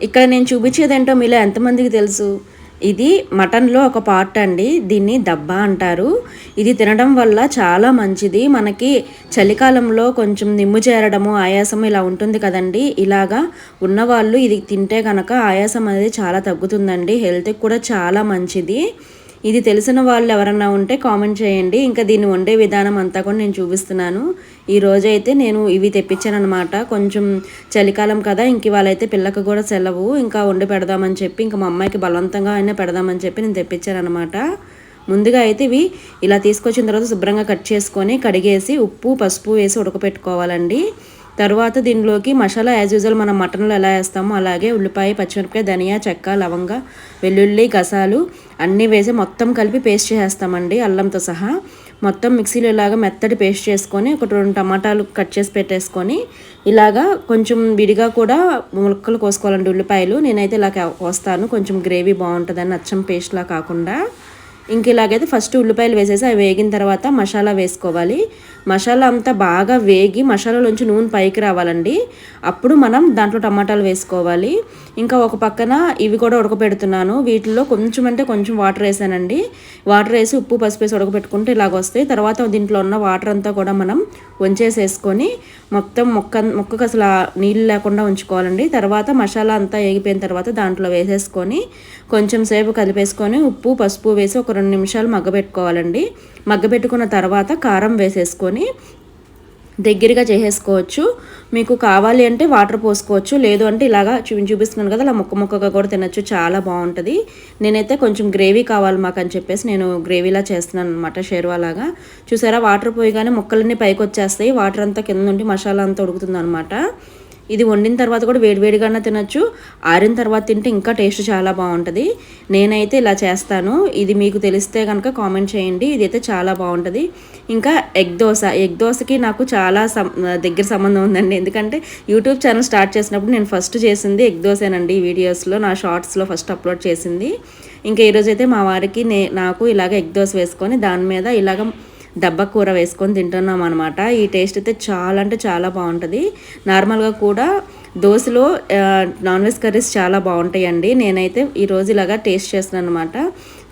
ఇక్కడ నేను చూపించేదేంటో మీలో ఎంతమందికి తెలుసు? ఇది మటన్లో ఒక పార్ట్ అండి. దీన్ని దబ్బా అంటారు. ఇది తినడం వల్ల చాలా మంచిది. మనకి చలికాలంలో కొంచెం నిమ్ము చేరడము, ఆయాసం ఇలా ఉంటుంది కదండి. ఇలాగా ఉన్నవాళ్ళు ఇది తింటే కనుక ఆయాసం అనేది చాలా తగ్గుతుందండి. హెల్త్కి కూడా చాలా మంచిది. ఇది తెలిసిన వాళ్ళు ఎవరన్నా ఉంటే కామెంట్ చేయండి. ఇంకా దీన్ని వండే విధానం అంతా కూడా నేను చూపిస్తున్నాను. ఈరోజైతే నేను ఇవి తెప్పించాను అనమాట. కొంచెం చలికాలం కదా, ఇంక ఇవాళైతే పిల్లకి కూడా సెలవు, ఇంకా వండి పెడదామని చెప్పి, ఇంకా మా అమ్మాయికి బలవంతంగా అయినా పెడదామని చెప్పి నేను తెప్పించాను అనమాట. ముందుగా అయితే ఇవి ఇలా తీసుకొచ్చిన తర్వాత శుభ్రంగా కట్ చేసుకొని కడిగేసి ఉప్పు పసుపు వేసి ఉడకపెట్టుకోవాలండి. తర్వాత దీనిలోకి మసాలా యాజ్ యూజువల్ మనం మటన్లో ఎలా వేస్తామో అలాగే ఉల్లిపాయ, పచ్చిమిరపకాయ, ధనియా, చెక్క, లవంగ, వెల్లుల్లి, గసాలు అన్నీ వేసి మొత్తం కలిపి పేస్ట్ చేస్తామండి. అల్లంతో సహా మొత్తం మిక్సీలో ఇలాగా మెత్తటి పేస్ట్ చేసుకొని ఒక 2 టమాటాలు కట్ చేసి పెట్టేసుకొని ఇలాగా కొంచెం విడిగా కూడా ముక్కలు కోసుకోవాలండి ఉల్లిపాయలు. నేనైతే ఇలా కోస్తాను, కొంచెం గ్రేవీ బాగుంటుందని, అచ్చం పేస్ట్లా కాకుండా. ఇంక ఇలాగైతే ఫస్ట్ ఉల్లిపాయలు వేసేసి అవి వేగిన తర్వాత మసాలా వేసుకోవాలి. మసాలా అంతా బాగా వేగి మసాలాలోంచి నూనె పైకి రావాలండి. అప్పుడు మనం దాంట్లో టమాటాలు వేసుకోవాలి. ఇంకా ఒక పక్కన ఇవి కూడా ఉడకపెడుతున్నాను. వీటిల్లో కొంచెం అంటే కొంచెం వాటర్ వేసానండి. వాటర్ వేసి ఉప్పు పసుపు వేసి ఉడకపెట్టుకుంటే ఇలాగ వస్తాయి. తర్వాత దీంట్లో ఉన్న వాటర్ అంతా కూడా మనం వంచేసేసుకొని మొత్తం మొక్కకు అసలు నీళ్ళు లేకుండా ఉంచుకోవాలండి. తర్వాత మసాలా అంతా వేగిపోయిన తర్వాత దాంట్లో వేసేసుకొని కొంచెం సేపు కలిపేసుకొని ఉప్పు పసుపు వేసి ఒక 2 నిమిషాలు మగ్గబెట్టుకోవాలండి. మగ్గబెట్టుకున్న తర్వాత కారం వేసేసుకొని దగ్గరగా చేసేసుకోవచ్చు. మీకు కావాలి అంటే వాటర్ పోసుకోవచ్చు, లేదు అంటే ఇలాగా చూపిస్తున్నాను కదా, అలా ముక్కగా కూడా తినచ్చు, చాలా బాగుంటుంది. నేనైతే కొంచెం గ్రేవీ కావాలి మాకు అని చెప్పేసి నేను గ్రేవీలా చేస్తున్నాను అనమాట, షేర్వాలాగా. చూసారా, వాటర్ పోయగానే ముక్కలన్నీ పైకి వచ్చేస్తాయి, వాటర్ అంతా కింద నుండి మసాలా అంతా ఉడుకుతుంది అనమాట. ఇది వండిన తర్వాత కూడా వేడివేడిగానే తినచ్చు, ఆరిన తర్వాత తింటే ఇంకా టేస్ట్ చాలా బాగుంటుంది. నేనైతే ఇలా చేస్తాను. ఇది మీకు తెలిస్తే కనుక కామెంట్ చేయండి. ఇదైతే చాలా బాగుంటుంది. ఇంకా ఎగ్ దోశకి నాకు చాలా దగ్గర సంబంధం ఉందండి. ఎందుకంటే యూట్యూబ్ ఛానల్ స్టార్ట్ చేసినప్పుడు నేను ఫస్ట్ చేసింది ఎగ్ దోశేనండి. ఈ వీడియోస్లో నా షార్ట్స్లో ఫస్ట్ అప్లోడ్ చేసింది. ఇంకా ఈరోజైతే మా వారికి నాకు ఇలాగ ఎగ్ దోశ వేసుకొని దాని మీద ఇలాగ దబ్బ కూర వేసుకొని తింటున్నాం అనమాట. ఈ టేస్ట్ అయితే చాలా అంటే చాలా బాగుంటుంది. నార్మల్గా కూడా దోశలో నాన్ వెజ్ కర్రీస్ చాలా బాగుంటాయండి. నేనైతే ఈరోజు ఇలాగా టేస్ట్ చేస్తున్నాను అనమాట.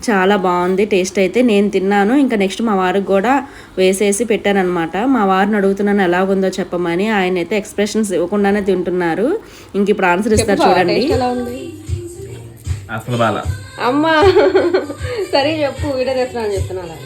చాలా బాగుంది టేస్ట్ అయితే. నేను తిన్నాను, ఇంకా నెక్స్ట్ మా వారికి కూడా వేసేసి పెట్టాను అనమాట. మా వారిని అడుగుతున్నాను ఎలాగుందో చెప్పమని. ఆయన అయితే ఎక్స్ప్రెషన్స్ ఇవ్వకుండానే తింటున్నారు. ఇంక ఇప్పుడు ఆన్సర్ ఇస్తారు చూడండి. అమ్మా సరే చెప్పు, వీడియో తెస్తున్నాను చెప్తున్నా.